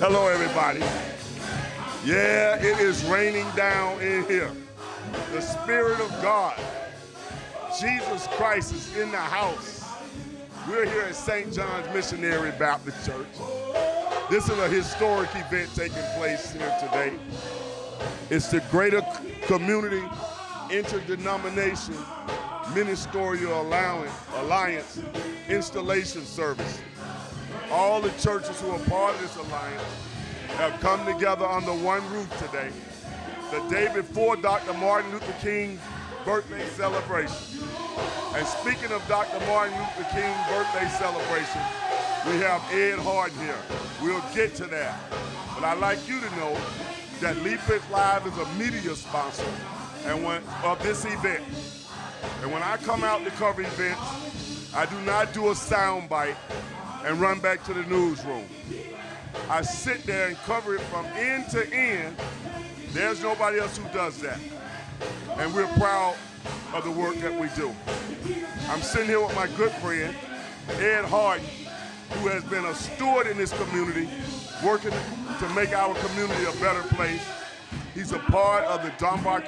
Hello, everybody. Yeah, it is raining down in here. The Spirit of God, Jesus Christ, is in the house. We're here at St. John's Missionary Baptist Church. This is a historic event taking place here today. It's the Greater Community Interdenomination Ministerial Alliance Installation Service. All the churches who are part of this alliance have come together under one roof today, the day before Dr. Martin Luther King's birthday celebration. And speaking of Dr. Martin Luther King's birthday celebration, we have Ed Hardin here. We'll get to that. But I'd like you to know that Leaflet Live is a media sponsor of this event. And when I come out to cover events, I do not do a sound bite and run back to the newsroom. I sit there and cover it from end to end. There's nobody else who does that. And we're proud of the work that we do. I'm sitting here with my good friend, Ed Hardin, who has been a steward in this community, working to make our community a better place. He's a part of the Dunbar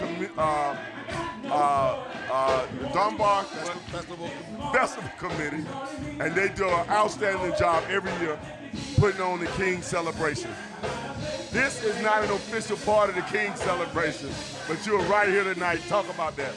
Festival Committee, and they do an outstanding job every year putting on the King celebration. This is not an official part of the King celebration, but you're right here tonight. Talk about that.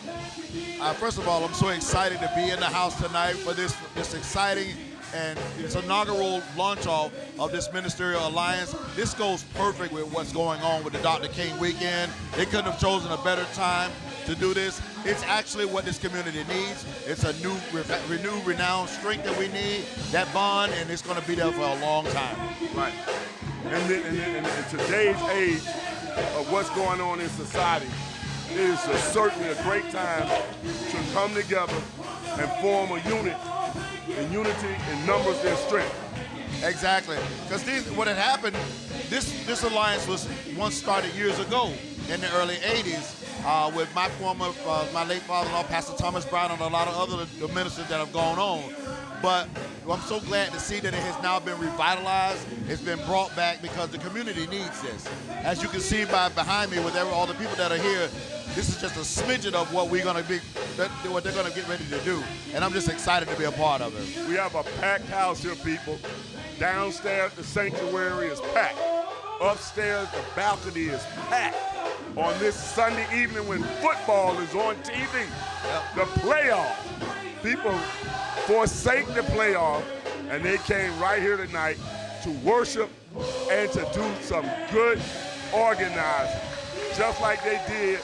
First of all, I'm so excited to be in the house tonight for this exciting and its inaugural launch of this ministerial alliance. This goes perfect with what's going on with the Dr. King weekend. They couldn't have chosen a better time to do this. It's actually what this community needs. It's a new, renewed, renowned strength that we need, that bond, and it's going to be there for a long time. Right. And in today's age of what's going on in society, it is certainly a great time to come together and form a unit, in unity, in numbers, and strength. Exactly. Because what had happened, this alliance was once started years ago in the early 80s with my late father-in-law, Pastor Thomas Brown, and a lot of other ministers that have gone on. But I'm so glad to see that it has now been revitalized. It's been brought back because the community needs this. As you can see behind me with all the people that are here, this is just a smidgen of what we're going to be, what they're going to get ready to do. And I'm just excited to be a part of it. We have a packed house here, people. Downstairs, the sanctuary is packed. Upstairs, the balcony is packed. On this Sunday evening when football is on TV, the playoff, people forsake the playoff, and they came right here tonight to worship and to do some good organizing, just like they did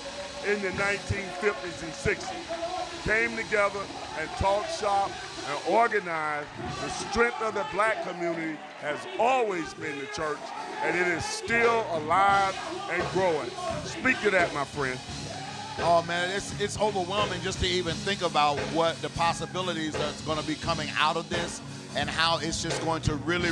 in the 1950s and 60s. Came together and talked shop and organized. The strength of the black community has always been the church, and it is still alive and growing. Speak to that, my friend. Oh man, it's overwhelming just to even think about what the possibilities that's going to be coming out of this, and how it's just going to really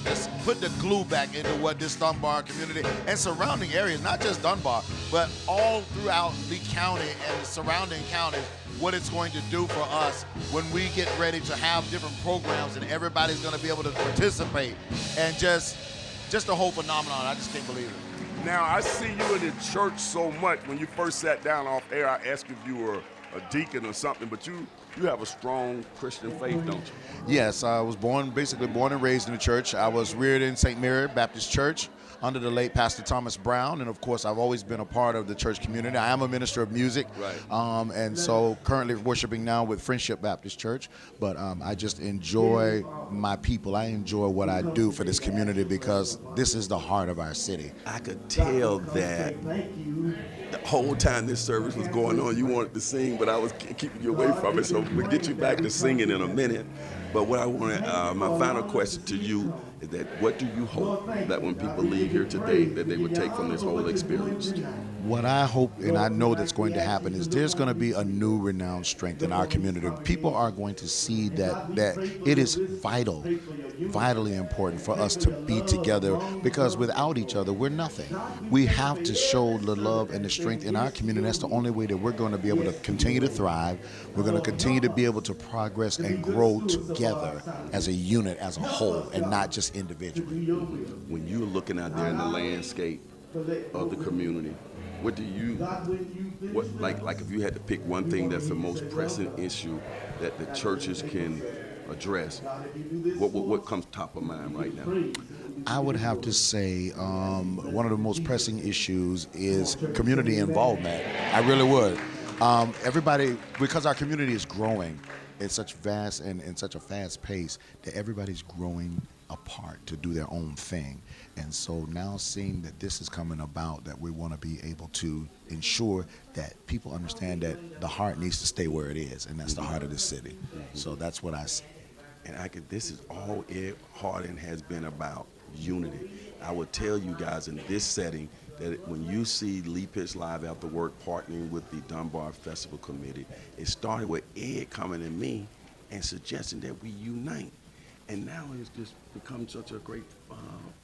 just put the glue back into what this Dunbar community and surrounding areas, not just Dunbar, but all throughout Lee County and the surrounding counties, what it's going to do for us when we get ready to have different programs and everybody's going to be able to participate, and just the whole phenomenon. I just can't believe it. Now, I see you in the church so much. When you first sat down off air, I asked if you were a deacon or something, but you have a strong Christian faith, don't you? Yes, I was basically born and raised in the church. I was reared in St. Mary Baptist Church under the late Pastor Thomas Brown, and of course I've always been a part of the church community. I am a minister of music, right. And so currently worshiping now with Friendship Baptist Church, but I just enjoy my people. I enjoy what I do for this community because this is the heart of our city. I could tell that the whole time this service was going on, you wanted to sing, but I was keeping you away from it, so we'll get you back to singing in a minute. But what I want my final question to you is that what do you hope that when people leave here today that they would take from this whole experience? What I hope and I know that's going to happen is there's going to be a new renowned strength in our community. People are going to see that it is vital vitally important for us to be together, because without each other, we're nothing. We have to show the love and the strength in our community. That's the only way that we're going to be able to continue to thrive. We're going to continue to be able to progress and grow together as a unit, as a whole, and not just individually. When you're looking out there in the landscape of the community, what do you, like if you had to pick one thing that's the most pressing issue that the churches can address, what comes top of mind right now? I would have to say one of the most pressing issues is community involvement. I really would. Everybody, because our community is growing at such vast and in such a fast pace, that everybody's growing apart to do their own thing. And so now seeing that this is coming about, that we want to be able to ensure that people understand that the heart needs to stay where it is, and that's the heart of the city. So that's what I see. And this is all Hardin has been about, unity. I would tell you guys in this setting that when you see Lee Pitts Live After Work partnering with the Dunbar Festival Committee, it started with Ed coming to me and suggesting that we unite. And now it's just become such a great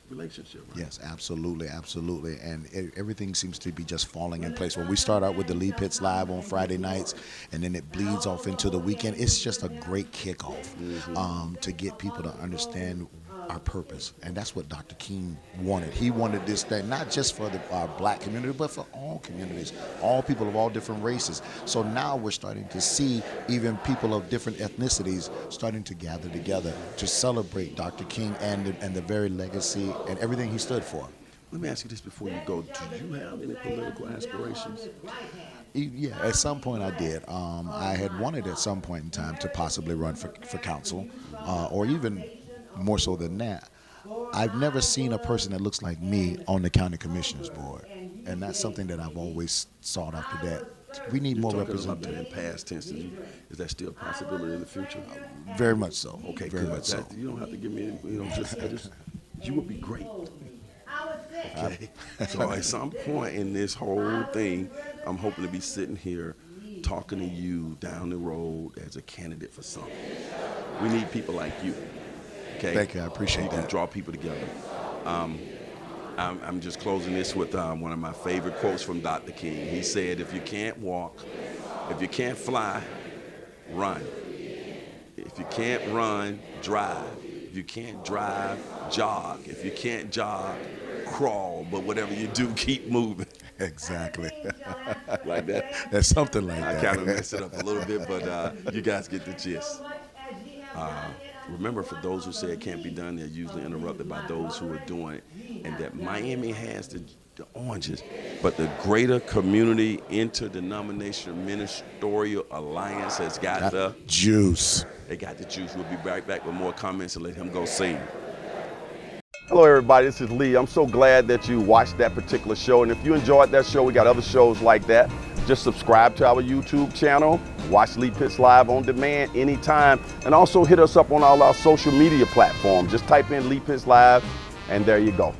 relationship, right? Yes, absolutely, absolutely. And everything seems to be just falling in place. When we start out with the Lee Pitts Live on Friday nights, and then it bleeds off into the weekend, it's just a great kickoff to get people to understand our purpose. And that's what Dr. King wanted. He wanted this thing, not just for our black community, but for all communities, all people of all different races. So now we're starting to see even people of different ethnicities starting to gather together to celebrate Dr. King and the very legacy and everything he stood for. Let me ask you this before you go. Do you have any political aspirations? Yeah, at some point I did. I had wanted at some point in time to possibly run for council, or even more so than that. I've never seen a person that looks like me on the county commissioners board, and that's something that I've always sought after that. We need more representation. In past tense, is that still a possibility in the future? Very much so. Okay, very good. much so. You don't have to give me, just you would be great. Okay. So at some point in this whole thing, I'm hoping to be sitting here talking to you down the road as a candidate for something. We need people like you. Okay. Thank you. I appreciate that. Draw people together. I'm just closing this with one of my favorite quotes from Dr. King. He said, if you can't walk, if you can't fly, run. If you can't run, drive. If you can't drive, jog. If you can't jog, crawl. But whatever you do, keep moving. Exactly. Like that? That's something like that. I kind of messed it up a little bit, but you guys get the gist. Remember, for those who say it can't be done, they're usually interrupted by those who are doing it. And that Miami has the oranges, but the Greater Community Interdenominational Ministerial Alliance has got the juice. They got the juice. We'll be right back with more comments and let him go sing. Hello everybody, this is Lee. I'm so glad that you watched that particular show, and if you enjoyed that show, we got other shows like that. Just subscribe to our YouTube channel, watch Lee Pitts Live on demand anytime, and also hit us up on all our social media platforms. Just type in Lee Pitts Live, and there you go.